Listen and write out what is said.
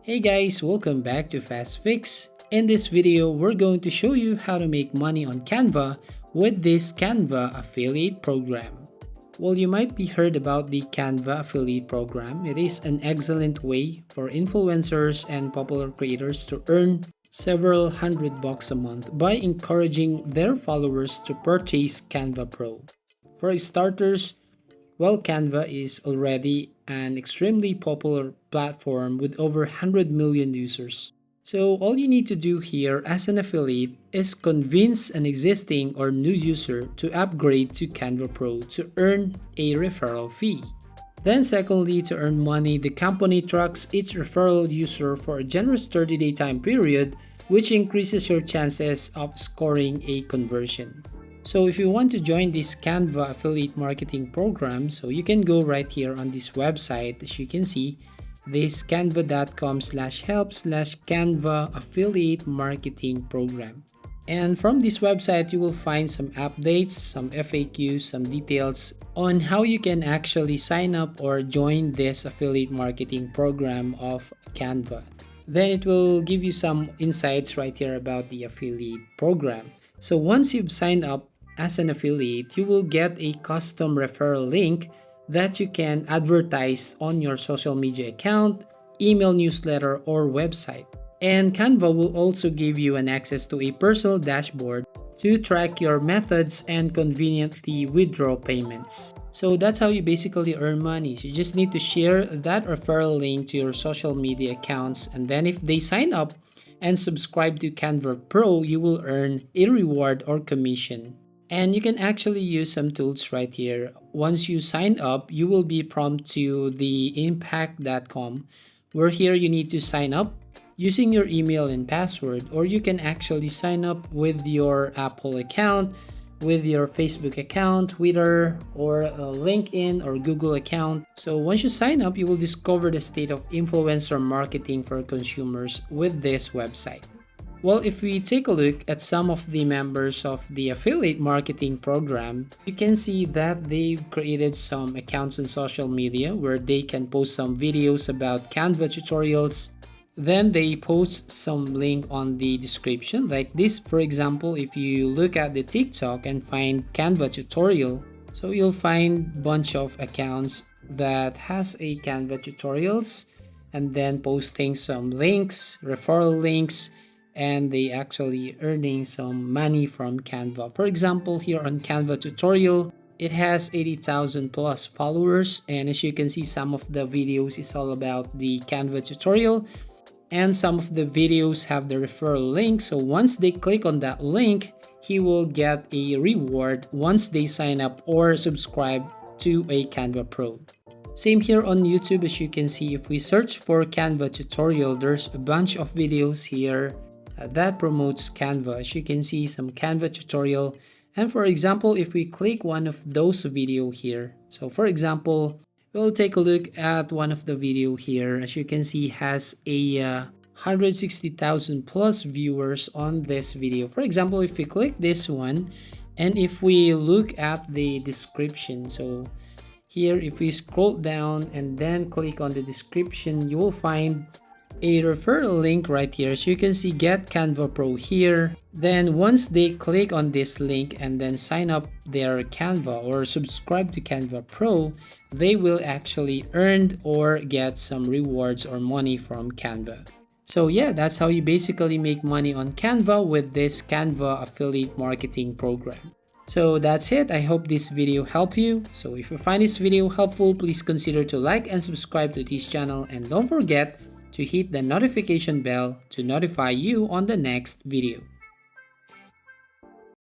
Hey guys, welcome back to Fast Fix. In this video, we're going to show you how to make money on Canva with this Canva affiliate program. Well, you might be heard about the Canva affiliate program. It is an excellent way for influencers and popular creators to earn several $100 a month by encouraging their followers to purchase Canva Pro. For starters, well, Canva is already an extremely popular platform with over 100 million users. So, all you need to do here as an affiliate is convince an existing or new user to upgrade to Canva Pro to earn a referral fee. Then, secondly, to earn money, the company tracks each referral user for a generous 30-day time period, which increases your chances of scoring a conversion. So if you want to join this Canva affiliate marketing program, so you can go right here on this website. As you can see, this canva.com/help/Canva affiliate marketing program. And from this website, you will find some updates, some FAQs, some details on how you can actually sign up or join this affiliate marketing program of Canva. Then it will give you some insights right here about the affiliate program. So once you've signed up as an affiliate, you will get a custom referral link that you can advertise on your social media account, email newsletter, or website. And Canva will also give you an access to a personal dashboard to track your methods and conveniently withdraw payments. So that's how you basically earn money. So you just need to share that referral link to your social media accounts, and then if they sign up and subscribe to Canva Pro, you will earn a reward or commission. And you can actually use some tools right here. Once you sign up, you will be prompted to the impact.com, where here you need to sign up using your email and password, or you can actually sign up with your Apple account, with your Facebook account, Twitter, or LinkedIn or Google account. So once you sign up, you will discover the state of influencer marketing for consumers with this website. Well, if we take a look at some of the members of the affiliate marketing program, you can see that they've created some accounts on social media where they can post some videos about Canva tutorials. Then they post some link on the description, like this. For example, if you look at the TikTok and find Canva tutorial, so you'll find a bunch of accounts that has a Canva tutorials and then posting some links, referral links, and they actually earning some money from Canva. For example, here on Canva tutorial, it has 80,000 plus followers, and as you can see, some of the videos is all about the Canva tutorial, and some of the videos have the referral link. So once they click on that link, he will get a reward once they sign up or subscribe to a Canva Pro. Same here on YouTube. As you can see, if we search for Canva tutorial, there's a bunch of videos here that promotes Canva. As you can see, some Canva tutorial. And for example, if we click one of those video here, so for example, we'll take a look at one of the video here. As you can see, has a 160,000 plus viewers on this video. For example, if we click this one, and if we look at the description, so here if we scroll down and then click on the description, you will find a referral link right here. So you can see get Canva Pro here. Then once they click on this link and then sign up their Canva or subscribe to Canva Pro, they will actually earn or get some rewards or money from Canva. So yeah, that's how you basically make money on Canva with this Canva affiliate marketing program. So that's it. I hope this video helped you. So if you find this video helpful, please consider to like and subscribe to this channel, and don't forget to hit the notification bell to notify you on the next video.